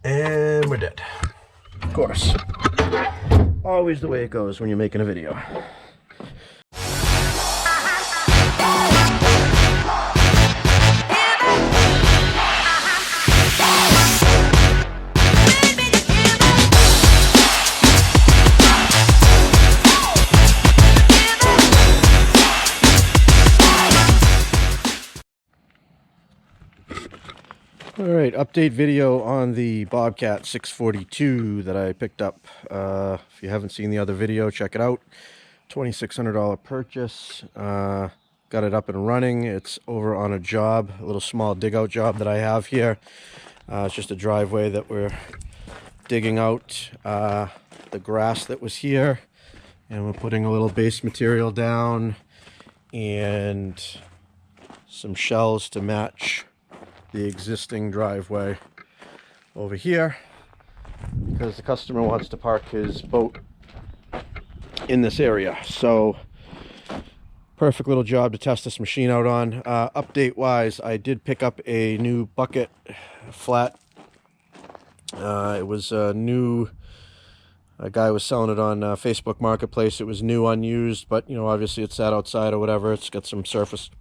And we're dead. Of course. Always the way it goes when you're making a video. Alright, update video on the Bobcat 642 that I picked up. If you haven't seen the other video, check it out. $2,600 purchase. Got it up and running. It's over on a job, a little small dig out job that I have here. It's just a driveway that we're digging out the grass that was here. And we're putting a little base material down and some shells to match the existing driveway over here, because the customer wants to park his boat in this area. So perfect little job to test this machine out on. Update wise, I did pick up a new bucket flat. It was new. A guy was selling it on Facebook Marketplace. It was new, unused, but you know, obviously it sat outside or whatever. It's got some surface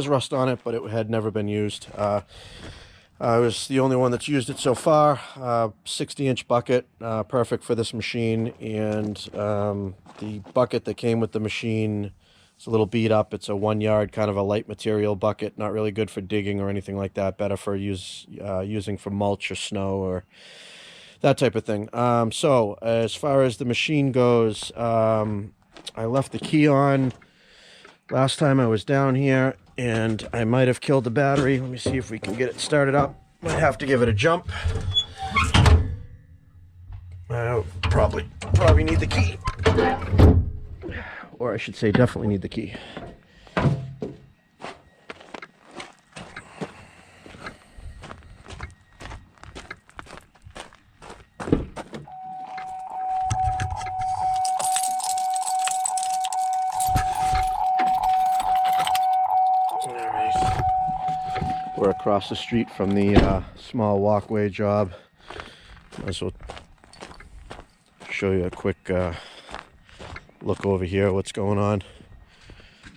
rust on it, but it had never been used. I was the only one that's used it so far. 60-inch bucket, perfect for this machine. And the bucket that came with the machine is a little beat up. It's a 1 yard kind of a light material bucket, not really good for digging or anything like that. Better for using for mulch or snow or that type of thing. So as far as the machine goes, I left the key on last time I was down here, and I might have killed the battery. Let me see if we can get it started up. Might have to give it a jump. Probably need the key. Or I should say definitely need the key. We're across the street from the small walkway job. Might as well show you a quick look over here, what's going on.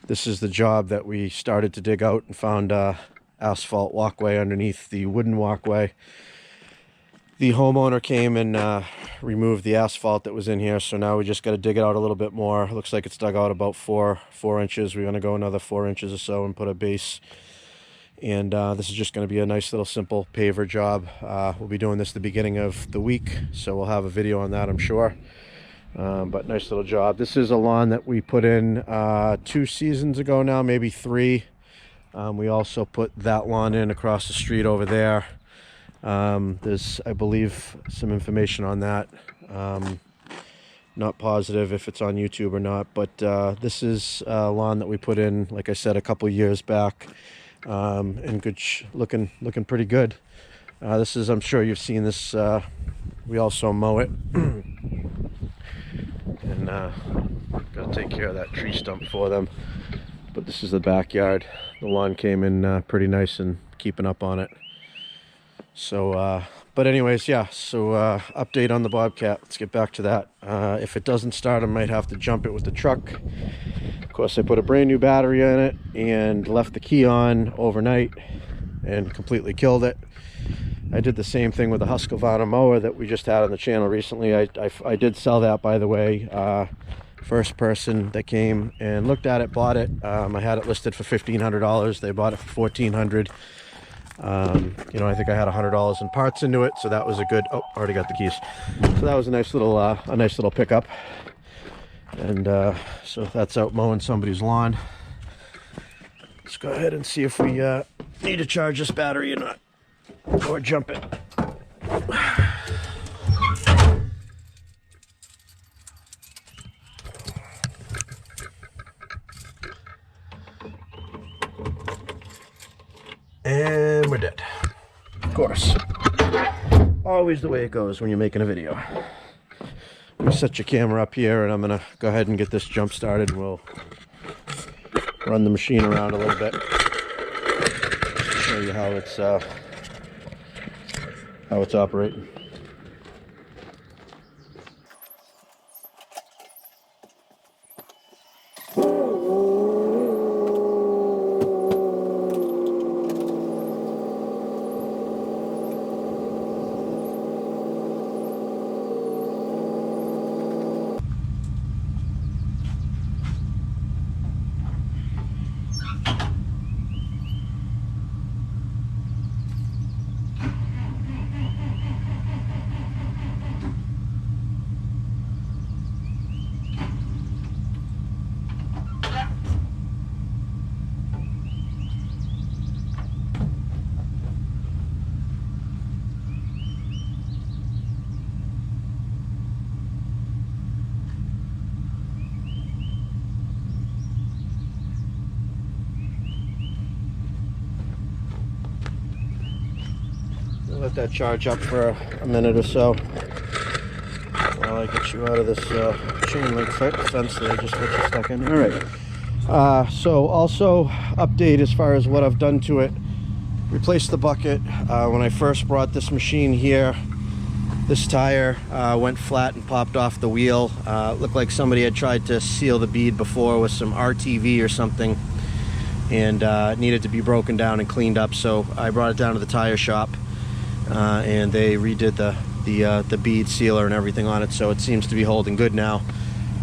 This is the job that we started to dig out and found asphalt walkway underneath the wooden walkway. The homeowner came and removed the asphalt that was in here, so now we just got to dig it out a little bit more. Looks like it's dug out about four inches. We're going to go another 4 inches or so and put a base. And this is just going to be a nice little simple paver job. We'll be doing this the beginning of the week, so we'll have a video on that, I'm sure. But nice little job. This is a lawn that we put in 2 seasons ago now, maybe 3. We also put that lawn in across the street over there. There's, I believe, some information on that. Not positive if it's on YouTube or not, but this is a lawn that we put in, like I said, a couple years back. And good looking pretty good. This is, I'm sure you've seen this. We also mow it. And gotta take care of that tree stump for them. But this is the backyard. The lawn came in pretty nice and keeping up on it. So but anyways, yeah, so update on the Bobcat. Let's get back to that. If it doesn't start, I might have to jump it with the truck. Of course, I put a brand new battery in it and left the key on overnight and completely killed it. I did the same thing with the Husqvarna mower that we just had on the channel recently. I did sell that, by the way. First person that came and looked at it bought it. I had it listed for $1,500. They bought it for $1,400. You know, I think I had $100 in parts into it, so that was a good. Oh, already got the keys. So that was a nice little pickup. And so that's out mowing somebody's lawn. Let's go ahead and see if we need to charge this battery or not, or jump it. And we're dead. Of course. Always the way it goes when you're making a video. I'm going to set your camera up here, and I'm going to go ahead and get this jump started. We'll run the machine around a little bit. Show you how it's how it's operating. Let that charge up for a minute or so while I get you out of this chain link fence that I just got you stuck in. All right. So also update as far as what I've done to it. Replaced the bucket. When I first brought this machine here, this tire went flat and popped off the wheel. Looked like somebody had tried to seal the bead before with some RTV or something, and it needed to be broken down and cleaned up. So I brought it down to the tire shop. And they redid the bead sealer and everything on it, so it seems to be holding good now.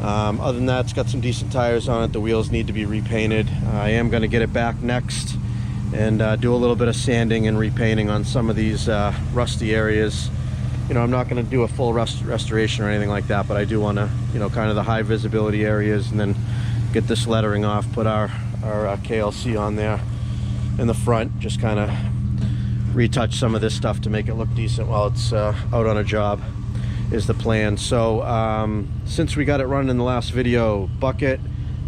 Other than that, it's got some decent tires on it. The wheels need to be repainted. I am going to get it back next and do a little bit of sanding and repainting on some of these rusty areas. You know, I'm not going to do a full restoration or anything like that, but I do want to, you know, kind of the high visibility areas, and then get this lettering off, put our KLC on there in the front, just kind of retouch some of this stuff to make it look decent while it's out on a job is the plan. So since we got it running in the last video, bucket,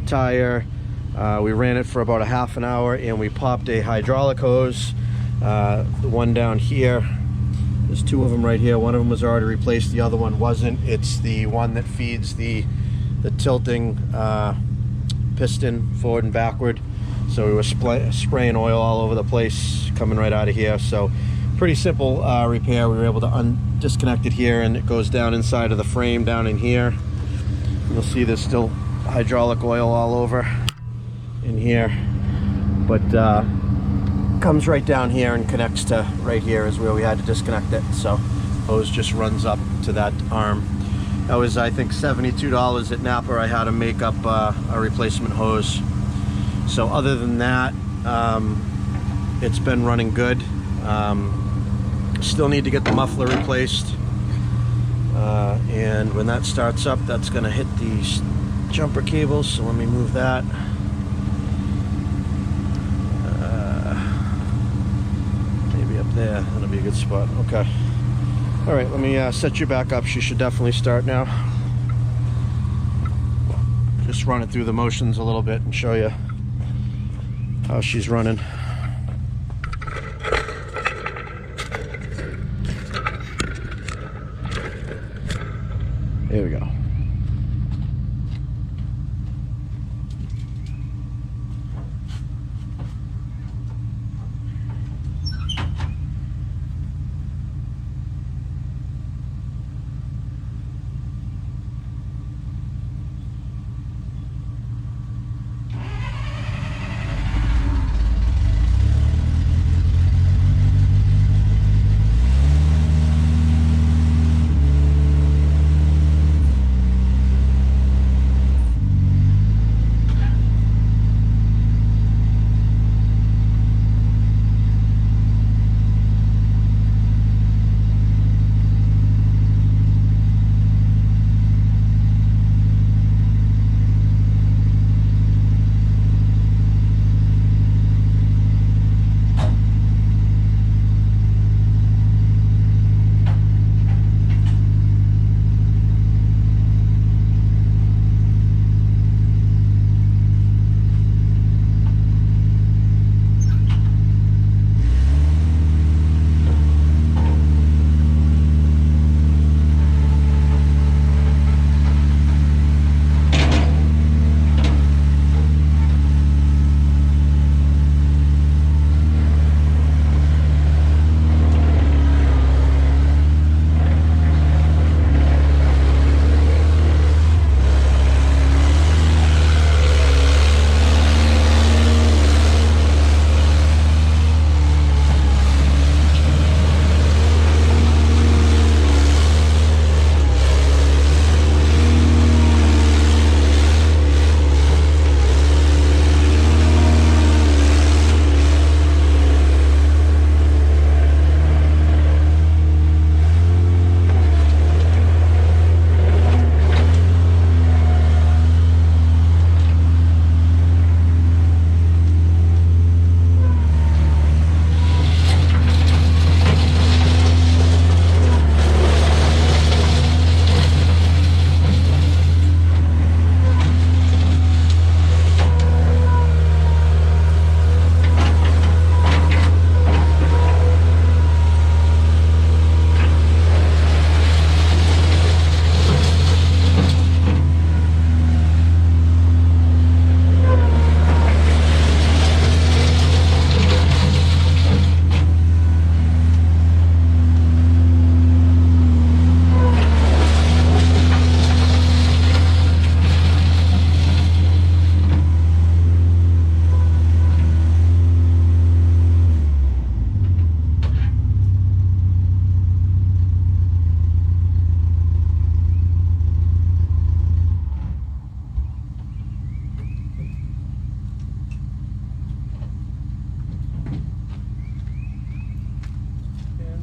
tire, we ran it for about a half an hour, and we popped a hydraulic hose. The one down here, there's two of them right here. One of them was already replaced, the other one wasn't. It's the one that feeds the tilting piston forward and backward. So we were spraying oil all over the place coming right out of here. So pretty simple repair. We were able to disconnect it here, and it goes down inside of the frame down in here. You'll see there's still hydraulic oil all over in here, but comes right down here and connects to right here is where we had to disconnect it. So hose just runs up to that arm. That was, I think, $72 at Napa. I had to make up a replacement hose. So other than that, it's been running good. Still need to get the muffler replaced, and when that starts up, that's going to hit these jumper cables. So let me move that. Maybe up there, that'll be a good spot. Okay. All right, let me set you back up. She should definitely start now. Just run it through the motions a little bit and show you how she's running. There we go.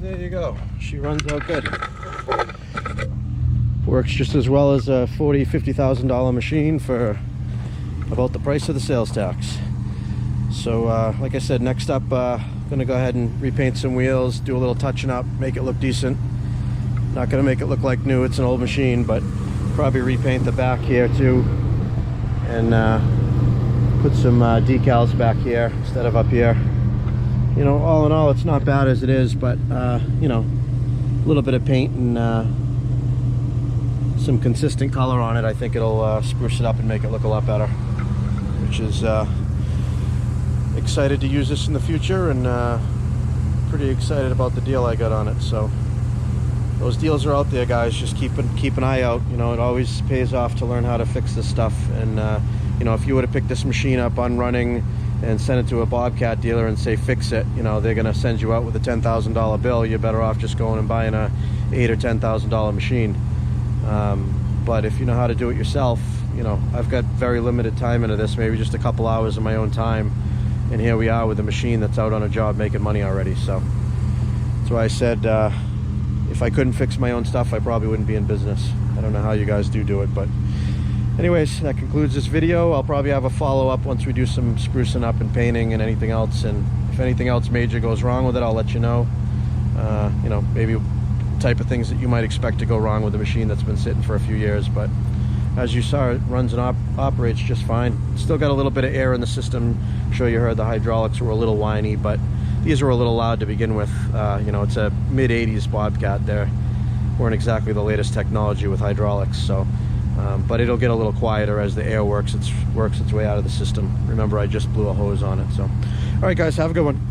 there you go. She runs out good. Works just as well as a $40,000-$50,000 machine for about the price of the sales tax. So like I said, next up gonna go ahead and repaint some wheels, do a little touching up, make it look decent. Not gonna make it look like new, it's an old machine, but probably repaint the back here too, and put some decals back here instead of up here. You know, all in all, it's not bad as it is, but you know, a little bit of paint and some consistent color on it, I think it'll spruce it up and make it look a lot better. Which is excited to use this in the future, and pretty excited about the deal I got on it. So those deals are out there, guys. Just keep an eye out. You know, it always pays off to learn how to fix this stuff. And you know, if you were to pick this machine up on running and send it to a Bobcat dealer and say fix it, you know, they're gonna send you out with a $10,000 bill. You're better off just going and buying a $8,000 or $10,000 machine. But if you know how to do it yourself, you know, I've got very limited time into this, maybe just a couple hours of my own time, and here we are with a machine that's out on a job making money already. So that's why I said if I couldn't fix my own stuff, I probably wouldn't be in business. I don't know how you guys do it, but anyways, that concludes this video. I'll probably have a follow-up once we do some sprucing up and painting and anything else, and if anything else major goes wrong with it, I'll let you know. You know, maybe type of things that you might expect to go wrong with a machine that's been sitting for a few years. But as you saw, it runs and operates just fine. Still got a little bit of air in the system. I'm sure you heard the hydraulics were a little whiny, but these were a little loud to begin with. You know, it's a mid-80s Bobcat. They weren't exactly the latest technology with hydraulics, so but it'll get a little quieter as the air works its way out of the system. Remember, I just blew a hose on it. So all right, guys, have a good one.